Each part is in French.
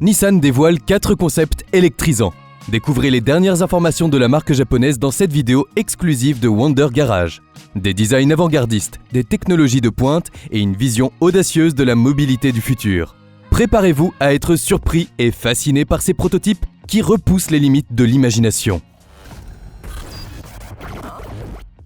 Nissan dévoile 4 concepts électrisants. Découvrez les dernières informations de la marque japonaise dans cette vidéo exclusive de Wonder Garage. Des designs avant-gardistes, des technologies de pointe et une vision audacieuse de la mobilité du futur. Préparez-vous à être surpris et fasciné par ces prototypes qui repoussent les limites de l'imagination.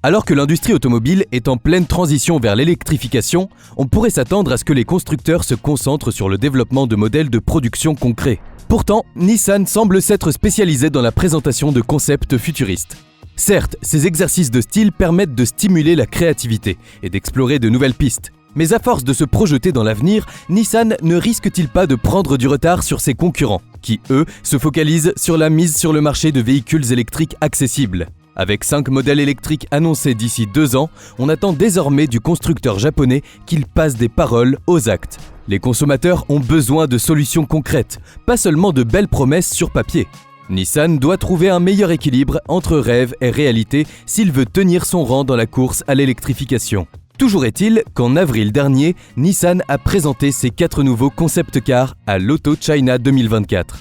Alors que l'industrie automobile est en pleine transition vers l'électrification, on pourrait s'attendre à ce que les constructeurs se concentrent sur le développement de modèles de production concrets. Pourtant, Nissan semble s'être spécialisé dans la présentation de concepts futuristes. Certes, ces exercices de style permettent de stimuler la créativité et d'explorer de nouvelles pistes. Mais à force de se projeter dans l'avenir, Nissan ne risque-t-il pas de prendre du retard sur ses concurrents, qui, eux, se focalisent sur la mise sur le marché de véhicules électriques accessibles ? Avec 5 modèles électriques annoncés d'ici 2 ans, on attend désormais du constructeur japonais qu'il passe des paroles aux actes. Les consommateurs ont besoin de solutions concrètes, pas seulement de belles promesses sur papier. Nissan doit trouver un meilleur équilibre entre rêve et réalité s'il veut tenir son rang dans la course à l'électrification. Toujours est-il qu'en avril dernier, Nissan a présenté ses 4 nouveaux concept cars à l'Auto China 2024.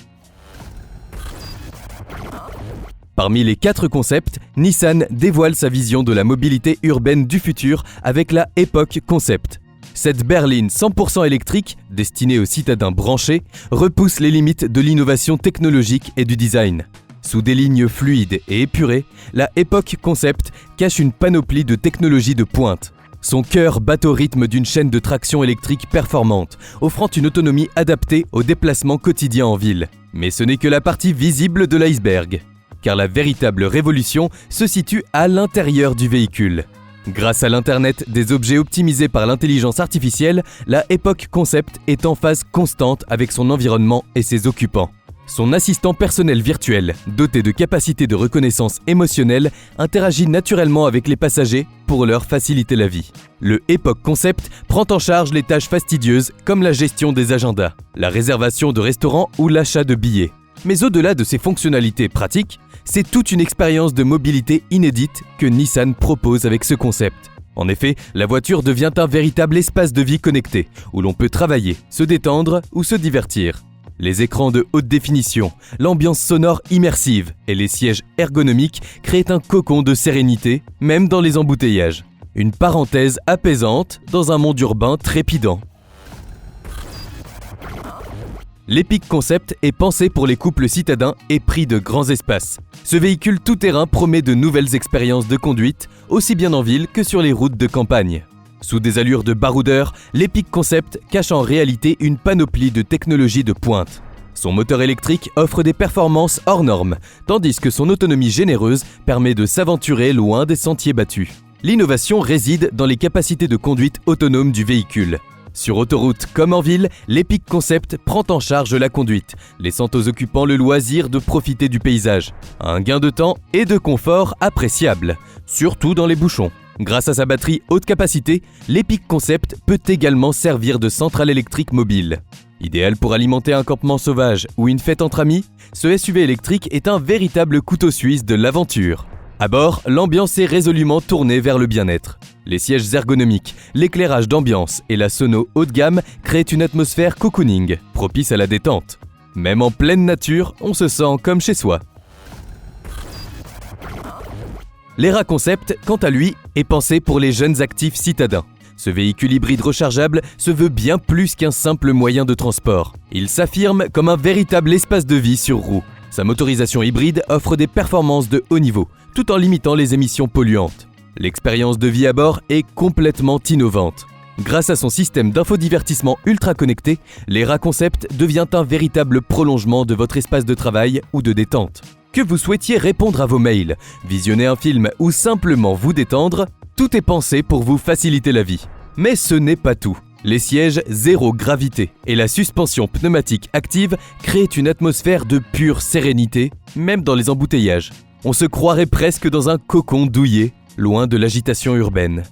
Parmi les 4 concepts, Nissan dévoile sa vision de la mobilité urbaine du futur avec la Epoch Concept. Cette berline 100% électrique, destinée aux citadins branchés, repousse les limites de l'innovation technologique et du design. Sous des lignes fluides et épurées, la Epoch Concept cache une panoplie de technologies de pointe. Son cœur bat au rythme d'une chaîne de traction électrique performante, offrant une autonomie adaptée aux déplacements quotidiens en ville. Mais ce n'est que la partie visible de l'iceberg. Car la véritable révolution se situe à l'intérieur du véhicule. Grâce à l'Internet des objets optimisés par l'intelligence artificielle, la Epoch Concept est en phase constante avec son environnement et ses occupants. Son assistant personnel virtuel, doté de capacités de reconnaissance émotionnelle, interagit naturellement avec les passagers pour leur faciliter la vie. Le Epoch Concept prend en charge les tâches fastidieuses comme la gestion des agendas, la réservation de restaurants ou l'achat de billets. Mais au-delà de ses fonctionnalités pratiques, c'est toute une expérience de mobilité inédite que Nissan propose avec ce concept. En effet, la voiture devient un véritable espace de vie connecté, où l'on peut travailler, se détendre ou se divertir. Les écrans de haute définition, l'ambiance sonore immersive et les sièges ergonomiques créent un cocon de sérénité, même dans les embouteillages. Une parenthèse apaisante dans un monde urbain trépidant. L'Epic Concept est pensé pour les couples citadins épris de grands espaces. Ce véhicule tout-terrain promet de nouvelles expériences de conduite, aussi bien en ville que sur les routes de campagne. Sous des allures de baroudeur, l'Epic Concept cache en réalité une panoplie de technologies de pointe. Son moteur électrique offre des performances hors normes, tandis que son autonomie généreuse permet de s'aventurer loin des sentiers battus. L'innovation réside dans les capacités de conduite autonome du véhicule. Sur autoroute comme en ville, l'Epic Concept prend en charge la conduite, laissant aux occupants le loisir de profiter du paysage. Un gain de temps et de confort appréciable, surtout dans les bouchons. Grâce à sa batterie haute capacité, l'Epic Concept peut également servir de centrale électrique mobile. Idéal pour alimenter un campement sauvage ou une fête entre amis, ce SUV électrique est un véritable couteau suisse de l'aventure. À bord, l'ambiance est résolument tournée vers le bien-être. Les sièges ergonomiques, l'éclairage d'ambiance et la sono haut de gamme créent une atmosphère cocooning, propice à la détente. Même en pleine nature, on se sent comme chez soi. L'Era Concept, quant à lui, est pensé pour les jeunes actifs citadins. Ce véhicule hybride rechargeable se veut bien plus qu'un simple moyen de transport. Il s'affirme comme un véritable espace de vie sur roues. Sa motorisation hybride offre des performances de haut niveau, tout en limitant les émissions polluantes. L'expérience de vie à bord est complètement innovante. Grâce à son système d'infodivertissement ultra connecté, l'Era Concept devient un véritable prolongement de votre espace de travail ou de détente. Que vous souhaitiez répondre à vos mails, visionner un film ou simplement vous détendre, tout est pensé pour vous faciliter la vie. Mais ce n'est pas tout. Les sièges zéro gravité et la suspension pneumatique active créent une atmosphère de pure sérénité, même dans les embouteillages. On se croirait presque dans un cocon douillet, loin de l'agitation urbaine.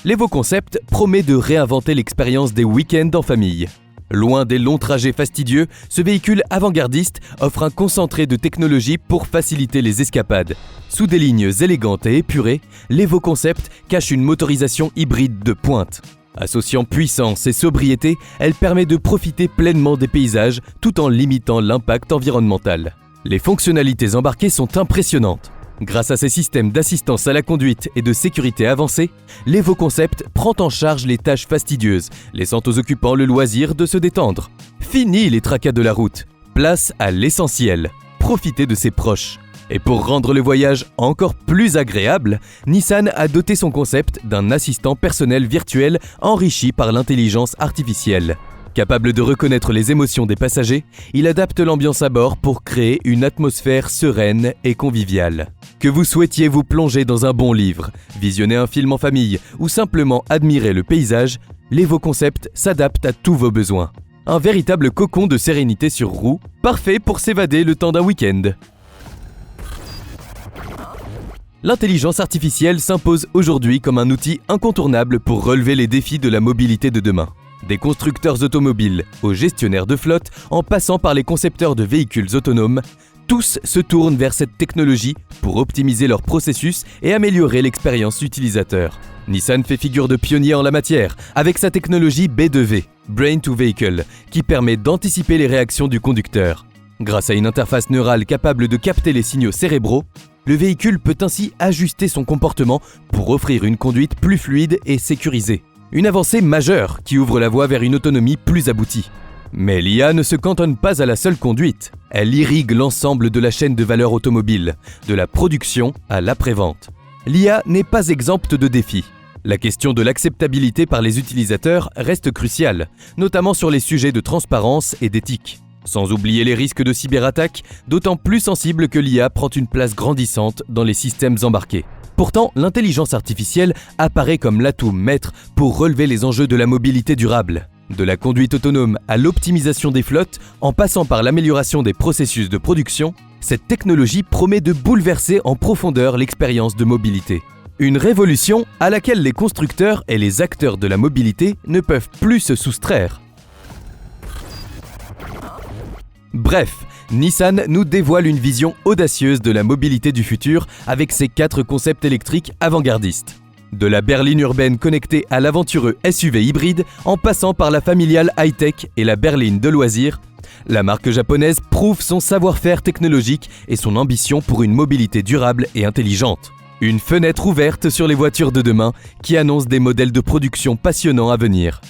L'Evo Concept promet de réinventer l'expérience des week-ends en famille. Loin des longs trajets fastidieux, ce véhicule avant-gardiste offre un concentré de technologie pour faciliter les escapades. Sous des lignes élégantes et épurées, l'Evo Concept cache une motorisation hybride de pointe. Associant puissance et sobriété, elle permet de profiter pleinement des paysages tout en limitant l'impact environnemental. Les fonctionnalités embarquées sont impressionnantes. Grâce à ses systèmes d'assistance à la conduite et de sécurité avancés, l'Evo Concept prend en charge les tâches fastidieuses, laissant aux occupants le loisir de se détendre. Fini les tracas de la route, place à l'essentiel, profiter de ses proches. Et pour rendre le voyage encore plus agréable, Nissan a doté son concept d'un assistant personnel virtuel enrichi par l'intelligence artificielle. Capable de reconnaître les émotions des passagers, il adapte l'ambiance à bord pour créer une atmosphère sereine et conviviale. Que vous souhaitiez vous plonger dans un bon livre, visionner un film en famille ou simplement admirer le paysage, l'Evo Concept s'adapte à tous vos besoins. Un véritable cocon de sérénité sur roues, parfait pour s'évader le temps d'un week-end. L'intelligence artificielle s'impose aujourd'hui comme un outil incontournable pour relever les défis de la mobilité de demain. Des constructeurs automobiles aux gestionnaires de flotte, en passant par les concepteurs de véhicules autonomes, tous se tournent vers cette technologie pour optimiser leur processus et améliorer l'expérience utilisateur. Nissan fait figure de pionnier en la matière avec sa technologie B2V, Brain to Vehicle, qui permet d'anticiper les réactions du conducteur. Grâce à une interface neurale capable de capter les signaux cérébraux, le véhicule peut ainsi ajuster son comportement pour offrir une conduite plus fluide et sécurisée. Une avancée majeure qui ouvre la voie vers une autonomie plus aboutie. Mais l'IA ne se cantonne pas à la seule conduite. Elle irrigue l'ensemble de la chaîne de valeur automobile, de la production à l'après-vente. L'IA n'est pas exempte de défis. La question de l'acceptabilité par les utilisateurs reste cruciale, notamment sur les sujets de transparence et d'éthique. Sans oublier les risques de cyberattaque, d'autant plus sensibles que l'IA prend une place grandissante dans les systèmes embarqués. Pourtant, l'intelligence artificielle apparaît comme l'atout maître pour relever les enjeux de la mobilité durable. De la conduite autonome à l'optimisation des flottes, en passant par l'amélioration des processus de production, cette technologie promet de bouleverser en profondeur l'expérience de mobilité. Une révolution à laquelle les constructeurs et les acteurs de la mobilité ne peuvent plus se soustraire. Bref, Nissan nous dévoile une vision audacieuse de la mobilité du futur avec ses 4 concepts électriques avant-gardistes. De la berline urbaine connectée à l'aventureux SUV hybride, en passant par la familiale high-tech et la berline de loisirs, la marque japonaise prouve son savoir-faire technologique et son ambition pour une mobilité durable et intelligente. Une fenêtre ouverte sur les voitures de demain qui annonce des modèles de production passionnants à venir.